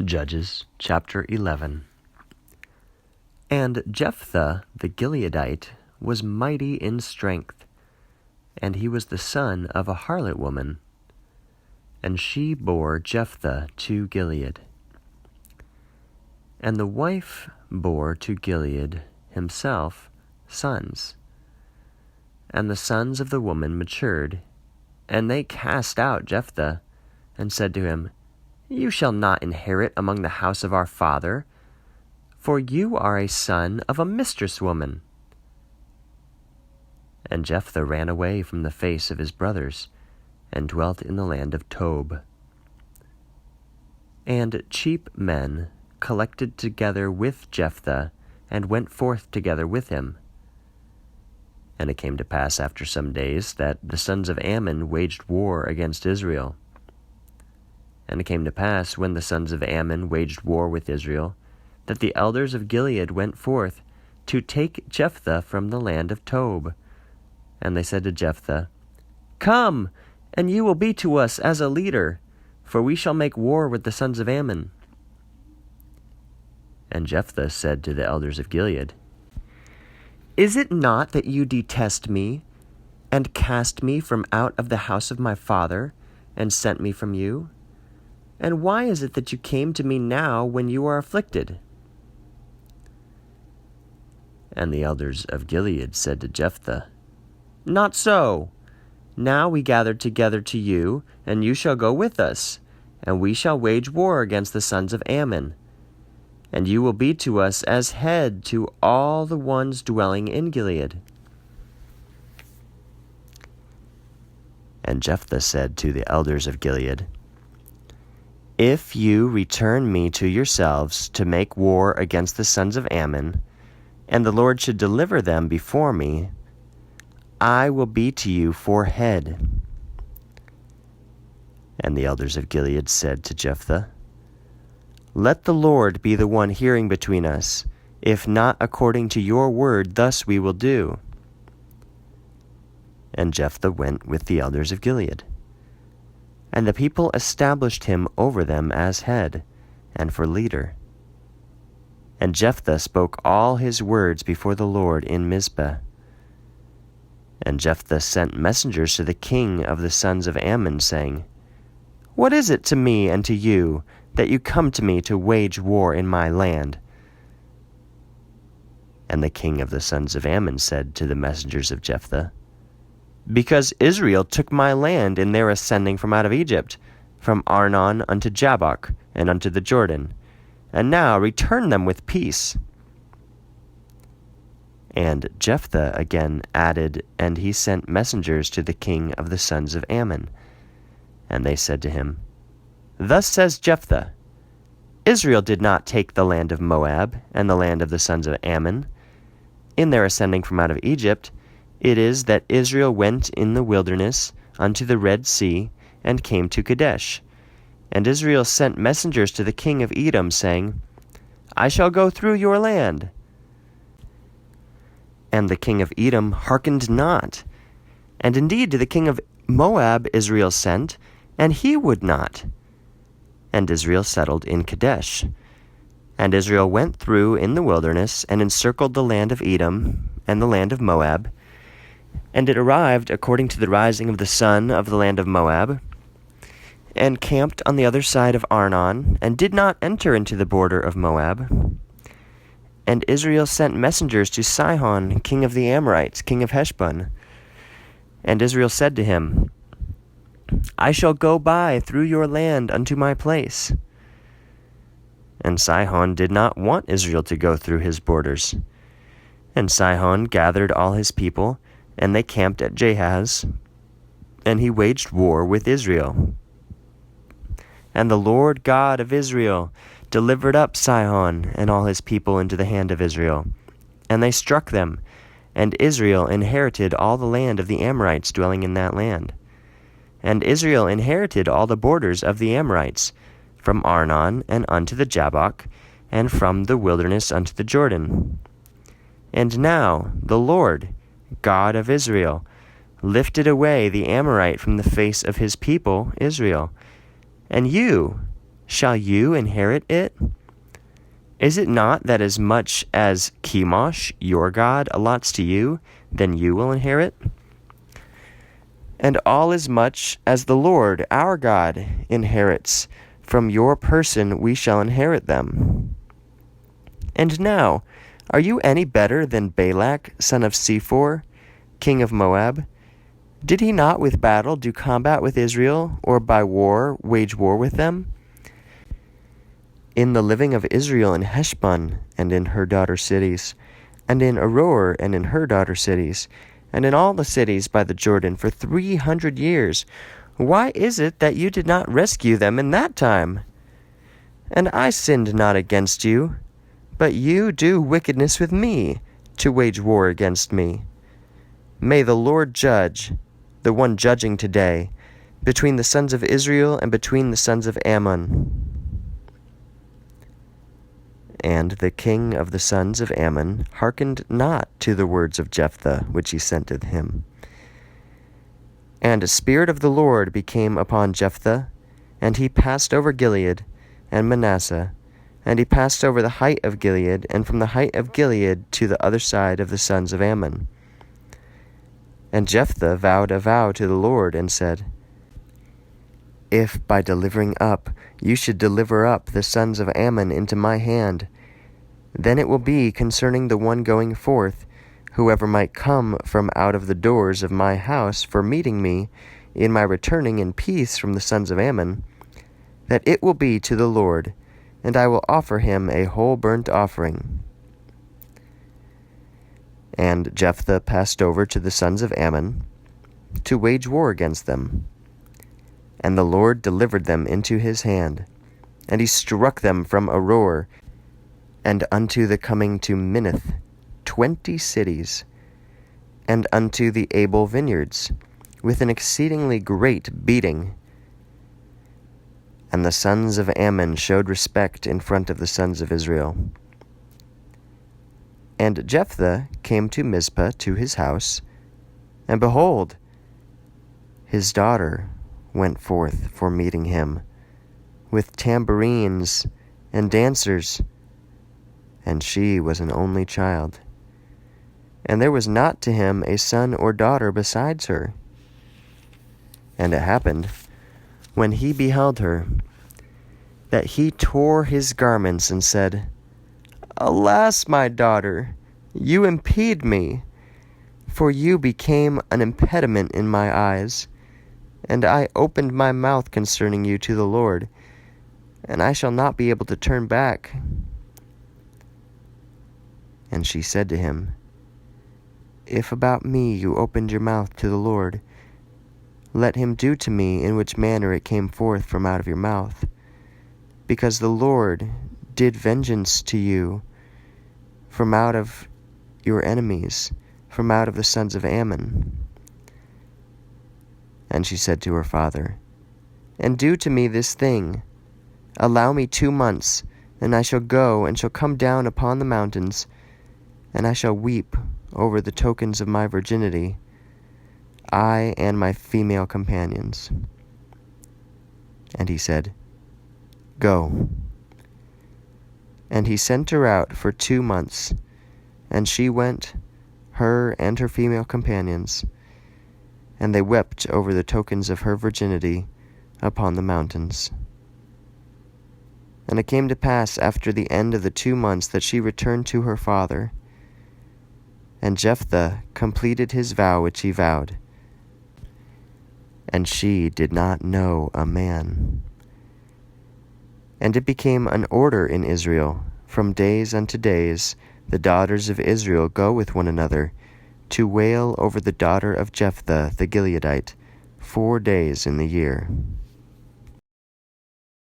Judges chapter 11. And Jephthah the Gileadite was mighty in strength, and he was the son of a harlot woman, and she bore Jephthah to Gilead. And the wife bore to Gilead himself sons. And the sons of the woman matured, and they cast out Jephthah, and said to him, You shall not inherit among the house of our father, for you are a son of a mistress woman. And Jephthah ran away from the face of his brothers, and dwelt in the land of Tob. And cheap men collected together with Jephthah, and went forth together with him. And it came to pass after some days that the sons of Ammon waged war against Israel. And it came to pass, when the sons of Ammon waged war with Israel, that the elders of Gilead went forth to take Jephthah from the land of Tob. And they said to Jephthah, Come, and you will be to us as a leader, for we shall make war with the sons of Ammon. And Jephthah said to the elders of Gilead, Is it not that you detest me, and cast me from out of the house of my father, and sent me from you? And why is it that you came to me now when you are afflicted? And the elders of Gilead said to Jephthah, Not so. Now we gathered together to you, and you shall go with us, and we shall wage war against the sons of Ammon. And you will be to us as head to all the ones dwelling in Gilead. And Jephthah said to the elders of Gilead, If you return me to yourselves to make war against the sons of Ammon, and the Lord should deliver them before me, I will be to you for head. And the elders of Gilead said to Jephthah, Let the Lord be the one hearing between us. If not according to your word, thus we will do. And Jephthah went with the elders of Gilead. And the people established him over them as head, and for leader. And Jephthah spoke all his words before the Lord in Mizpah. And Jephthah sent messengers to the king of the sons of Ammon, saying, What is it to me and to you, that you come to me to wage war in my land? And the king of the sons of Ammon said to the messengers of Jephthah, Because Israel took my land in their ascending from out of Egypt, from Arnon unto Jabbok, and unto the Jordan, and now return them with peace. And Jephthah again added, and he sent messengers to the king of the sons of Ammon. And they said to him, Thus says Jephthah, Israel did not take the land of Moab and the land of the sons of Ammon. In their ascending from out of Egypt, it is that Israel went in the wilderness unto the Red Sea, and came to Kadesh. And Israel sent messengers to the king of Edom, saying, I shall go through your land. And the king of Edom hearkened not. And indeed to the king of Moab Israel sent, and he would not. And Israel settled in Kadesh. And Israel went through in the wilderness, and encircled the land of Edom and the land of Moab. And it arrived according to the rising of the sun of the land of Moab, and camped on the other side of Arnon, and did not enter into the border of Moab. And Israel sent messengers to Sihon, king of the Amorites, king of Heshbon. And Israel said to him, I shall go by through your land unto my place. And Sihon did not want Israel to go through his borders. And Sihon gathered all his people, and they camped at Jahaz, and he waged war with Israel. And the Lord God of Israel delivered up Sihon and all his people into the hand of Israel. And they struck them, and Israel inherited all the land of the Amorites dwelling in that land. And Israel inherited all the borders of the Amorites, from Arnon and unto the Jabbok, and from the wilderness unto the Jordan. And now the Lord, God of Israel, lifted away the Amorite from the face of his people Israel. And you, shall you inherit it? Is it not that as much as Chemosh, your God, allots to you, then you will inherit? And all as much as the Lord, our God, inherits, from your person we shall inherit them. And now, are you any better than Balak, son of Sephor, king of Moab? Did he not with battle do combat with Israel, or by war wage war with them? In the living of Israel in Heshbon and in her daughter cities, and in Aroer and in her daughter cities, and in all the cities by the Jordan for 300 years, why is it that you did not rescue them in that time? And I sinned not against you, but you do wickedness with me, to wage war against me. May the Lord judge, the one judging today, between the sons of Israel and between the sons of Ammon. And the king of the sons of Ammon hearkened not to the words of Jephthah, which he sent to him. And a spirit of the Lord became upon Jephthah, and he passed over Gilead and Manasseh, and he passed over the height of Gilead, and from the height of Gilead to the other side of the sons of Ammon. And Jephthah vowed a vow to the Lord, and said, If by delivering up you should deliver up the sons of Ammon into my hand, then it will be concerning the one going forth, whoever might come from out of the doors of my house for meeting me in my returning in peace from the sons of Ammon, that it will be to the Lord, and I will offer him a whole burnt offering. And Jephthah passed over to the sons of Ammon to wage war against them. And the Lord delivered them into his hand, and he struck them from Aroer and unto the coming to Minnith, 20 cities, and unto the Abel vineyards, with an exceedingly great beating. And the sons of Ammon showed respect in front of the sons of Israel. And Jephthah came to Mizpah to his house, and behold, his daughter went forth for meeting him, with tambourines and dancers, and she was an only child. And there was not to him a son or daughter besides her. And it happened, when he beheld her, that he tore his garments and said, Alas, my daughter, you impede me, for you became an impediment in my eyes. And I opened my mouth concerning you to the Lord, and I shall not be able to turn back. And she said to him, If about me you opened your mouth to the Lord, let him do to me in which manner it came forth from out of your mouth, because the Lord did vengeance to you from out of your enemies, from out of the sons of Ammon. And she said to her father, And do to me this thing, allow me 2 months, and I shall go and shall come down upon the mountains, and I shall weep over the tokens of my virginity, I and my female companions. And he said, Go. And he sent her out for 2 months, and she went, her and her female companions, and they wept over the tokens of her virginity upon the mountains. And it came to pass after the end of the 2 months that she returned to her father. And Jephthah completed his vow which he vowed, and she did not know a man. And it became an order in Israel, from days unto days, the daughters of Israel go with one another, to wail over the daughter of Jephthah the Gileadite 4 days in the year.